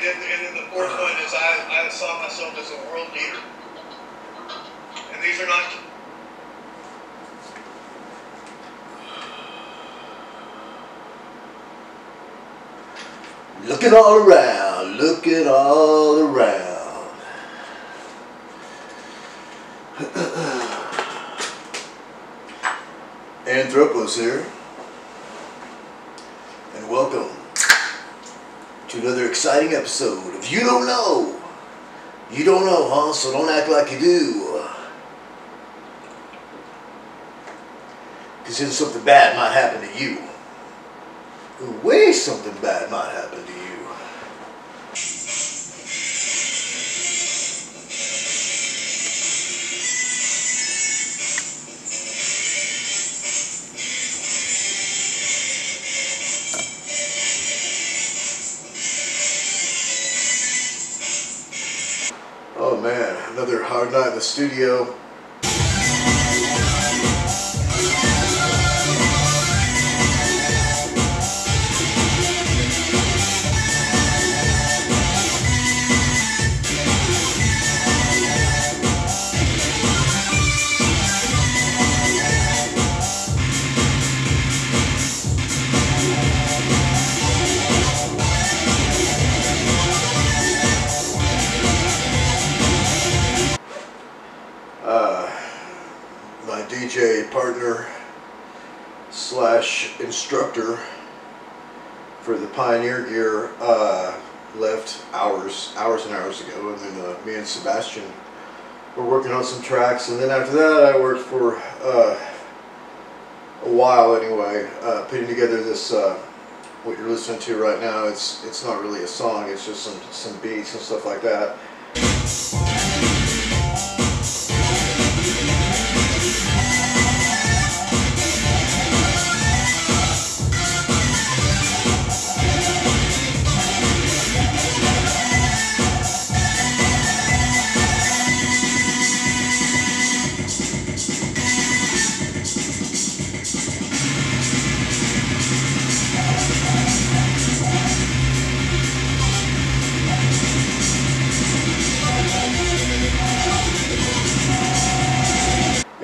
then the fourth one is I saw myself as a world leader. And these are not... Looking all around, looking all around. Anthropos here, and welcome to another exciting episode of You Don't Know. You don't know, huh? So don't act like you do. Because then something bad might happen to you. Way something bad might happen to you. Oh man, another hard night in the studio. My DJ partner slash instructor for the Pioneer gear left hours and hours ago, and then me and Sebastian were working on some tracks, and then after that I worked for a while anyway, putting together this what you're listening to right now. It's not really a song, it's just some beats and stuff like that.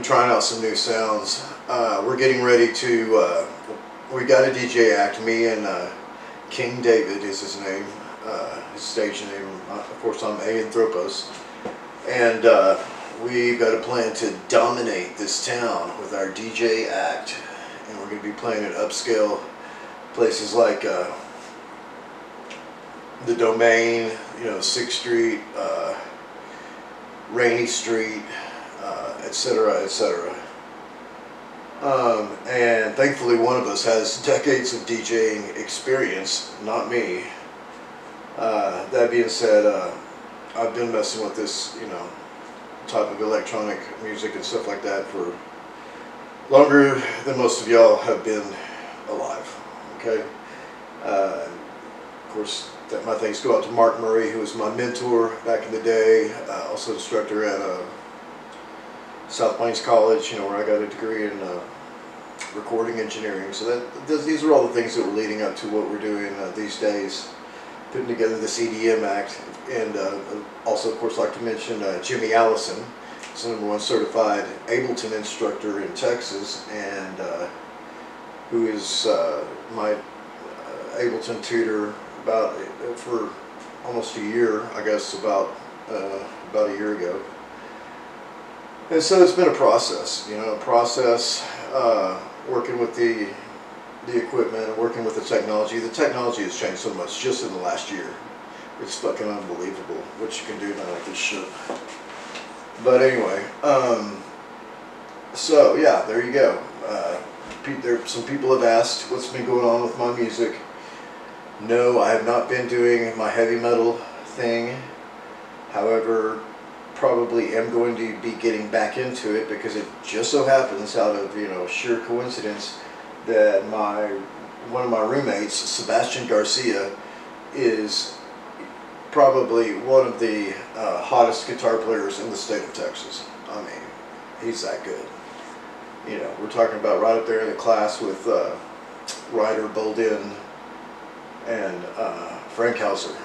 Trying out some new sounds. We're getting ready to, we got a DJ act, me and King David is his name, his stage name. Of course I'm Ayin, and we've got a plan to dominate this town with our DJ act, and we're going to be playing at upscale places like the Domain, you know, 6th Street, Rainy Street, etc., etc. And thankfully one of us has decades of DJing experience, not me. That being said, I've been messing with this, you know, type of electronic music and stuff like that for longer than most of y'all have been alive, okay? Of course, my thanks go out to Mark Murray, who was my mentor back in the day, also instructor at South Plains College, you know, where I got a degree in recording engineering. So these are all the things that were leading up to what we're doing these days, putting together this EDM act. And also, of course, like to mention Jimmy Allison, is the #1 certified Ableton instructor in Texas, and who is my Ableton tutor for almost a year, I guess, about a year ago. And so it's been a process, you know, working with the equipment and working with the technology. The technology has changed so much just in the last year. It's fucking unbelievable what you can do now with this shit. But anyway, so yeah, there you go. Some people have asked what's been going on with my music. No, I have not been doing my heavy metal thing. However, probably am going to be getting back into it, because it just so happens, out of, you know, sheer coincidence, that one of my roommates, Sebastian Garcia, is probably one of the hottest guitar players in the state of Texas. I mean, he's that good. You know, we're talking about right up there in the class with Ryder Bolden and Frank Hauser.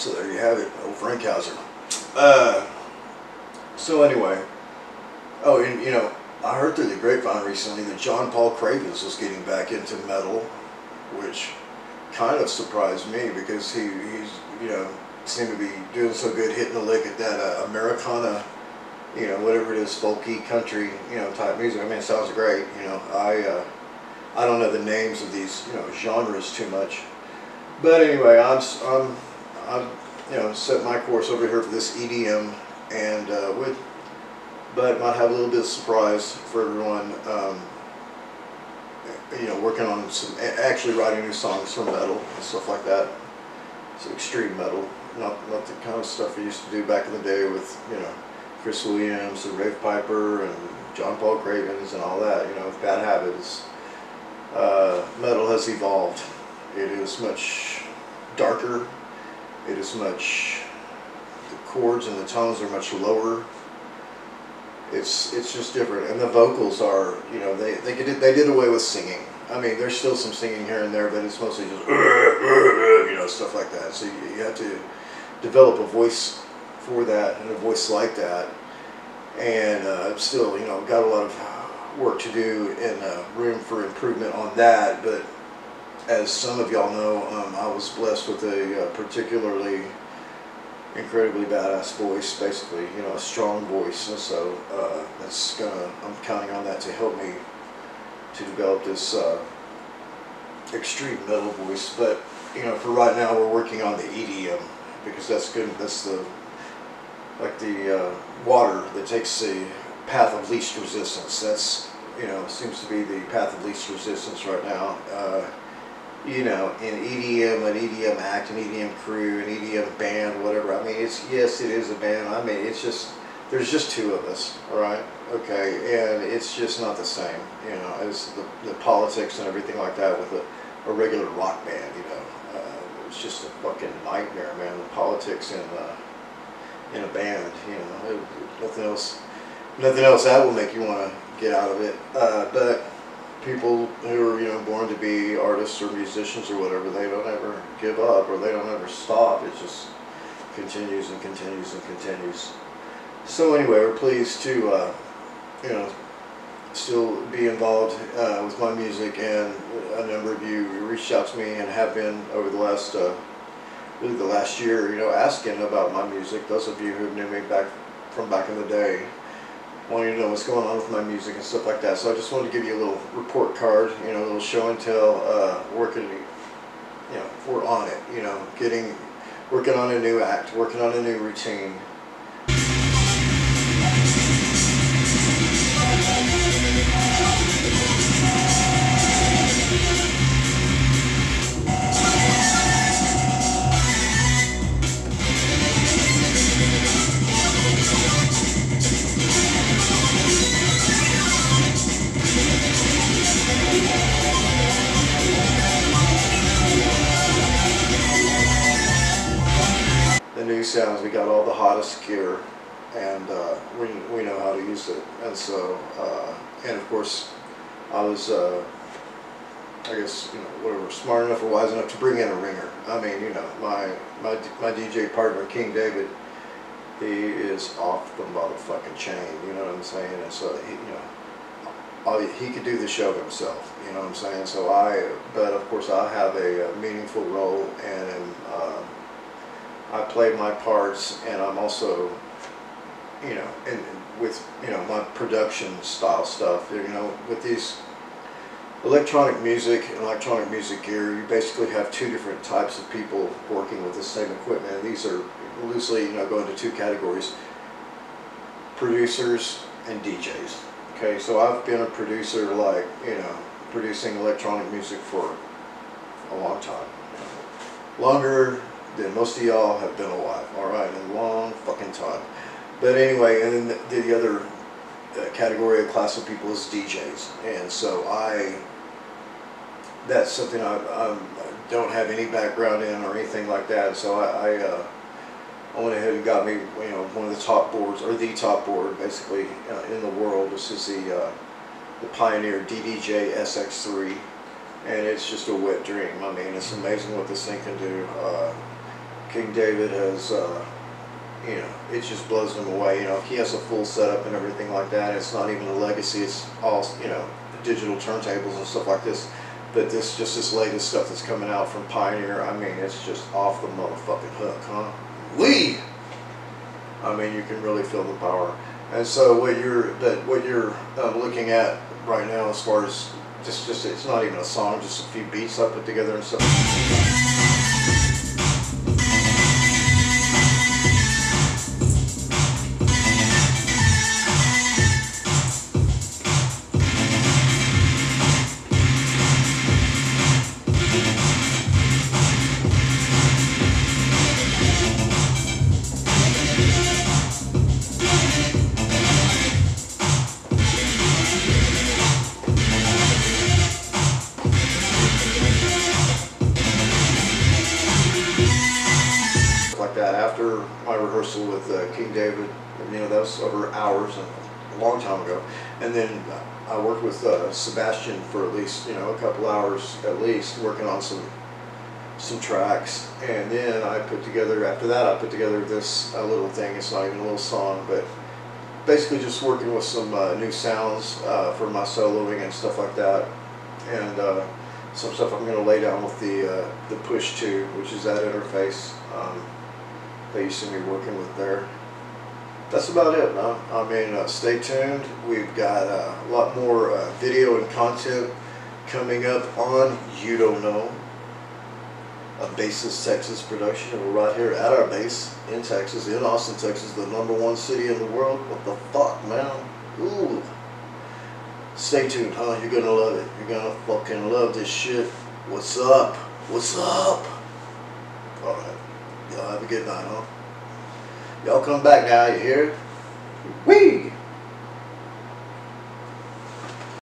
So there you have it, old Frank Hauser. So anyway, oh, and you know, I heard through the grapevine recently that John Paul Cravens was getting back into metal, which kind of surprised me because he's, you know, seemed to be doing so good hitting the lick at that Americana, you know, whatever it is, folky, country, you know, type music. I mean, it sounds great. You know, I don't know the names of these, you know, genres too much, but anyway, I'm you know, set my course over here for this EDM, and but might have a little bit of surprise for everyone. You know, working on some, actually writing new songs for metal and stuff like that. It's extreme metal, not the kind of stuff we used to do back in the day with, you know, Chris Williams and Rave Piper and John Paul Cravens and all that. You know, with Bad Habits. Metal has evolved. It is much darker. It is much, the chords and the tones are much lower. It's just different, and the vocals are, you know, they did away with singing. I mean, there's still some singing here and there, but it's mostly just you know, stuff like that. So you have to develop a voice for that and a voice like that, and still, you know, got a lot of work to do and room for improvement on that. But as some of y'all know, I was blessed with a particularly incredibly badass voice, basically, you know, a strong voice, and so I'm counting on that to help me to develop this extreme metal voice. But you know, for right now, we're working on the EDM because that's good. That's the water that takes the path of least resistance. That's, you know, seems to be the path of least resistance right now. You know, in EDM, an EDM act, an EDM crew, an EDM band, whatever. I mean, yes, it is a band. I mean, it's just, there's just two of us, all right? Okay, and it's just not the same, you know, as the politics and everything like that with a regular rock band, you know. It's just a fucking nightmare, man, the politics in a band, you know. Nothing else that will make you want to get out of it. But people who are, you know, born to be artists or musicians or whatever, they don't ever give up, or they don't ever stop. It just continues and continues and continues. So anyway, we're pleased to, you know, still be involved with my music, and a number of you reached out to me and have been over the last, really the last year, you know, asking about my music. Those of you who knew me back in the day, wanting to know what's going on with my music and stuff like that. So I just wanted to give you a little report card, you know, a little show and tell, working, you know, we're on it, you know, working on a new act, working on a new routine. New sounds, we got all the hottest gear, and we know how to use it. And so and of course I was I guess, you know, whatever, smart enough or wise enough to bring in a ringer. I mean, you know, my DJ partner King David, he is off the motherfucking chain, you know what I'm saying? And so he, you know, he could do the show himself, you know what I'm saying? So but of course I have a meaningful role, and I play my parts, and I'm also, you know, and with, you know, my production style stuff, you know, with these electronic music and electronic music gear, you basically have two different types of people working with the same equipment. And these are loosely, you know, go into two categories: producers and DJs. Okay, so I've been a producer, like, you know, producing electronic music for a long time, longer than most of y'all have been alive, alright, in a long fucking time. But anyway, and then the other category of class of people is DJs. And so that's something I don't have any background in or anything like that. So I went ahead and got me, you know, one of the top boards, or the top board basically in the world. This is the Pioneer DDJ SX3, and it's just a wet dream. I mean, it's amazing what this thing can do. King David has, you know, it just blows him away. You know, he has a full setup and everything like that. It's not even a legacy. It's all, you know, digital turntables and stuff like this. But this latest stuff that's coming out from Pioneer, I mean, it's just off the motherfucking hook, huh? I mean, you can really feel the power. And so what you're looking at right now, as far as just it's not even a song, just a few beats I put together and stuff. Like that after my rehearsal with King David, you know, that was over hours and a long time ago. And then I worked with Sebastian for at least, you know, a couple hours at least, working on some tracks. And then I put together, after that, I put together this little thing. It's not even a little song, but basically just working with some new sounds for my soloing and stuff like that. And some stuff I'm going to lay down with the push 2, which is that interface that you see me working with there. That's about it, man. I mean, stay tuned. We've got a lot more video and content coming up on You Don't Know, a Basis Texas production. We're right here at our base in Texas, in Austin, Texas, the #1 city in the world. What the fuck, man? Ooh. Stay tuned, huh? You're gonna love it. You're gonna fucking love this shit. What's up? What's up? Alright. Y'all have a good night, huh? Y'all come back now, you hear? Whee!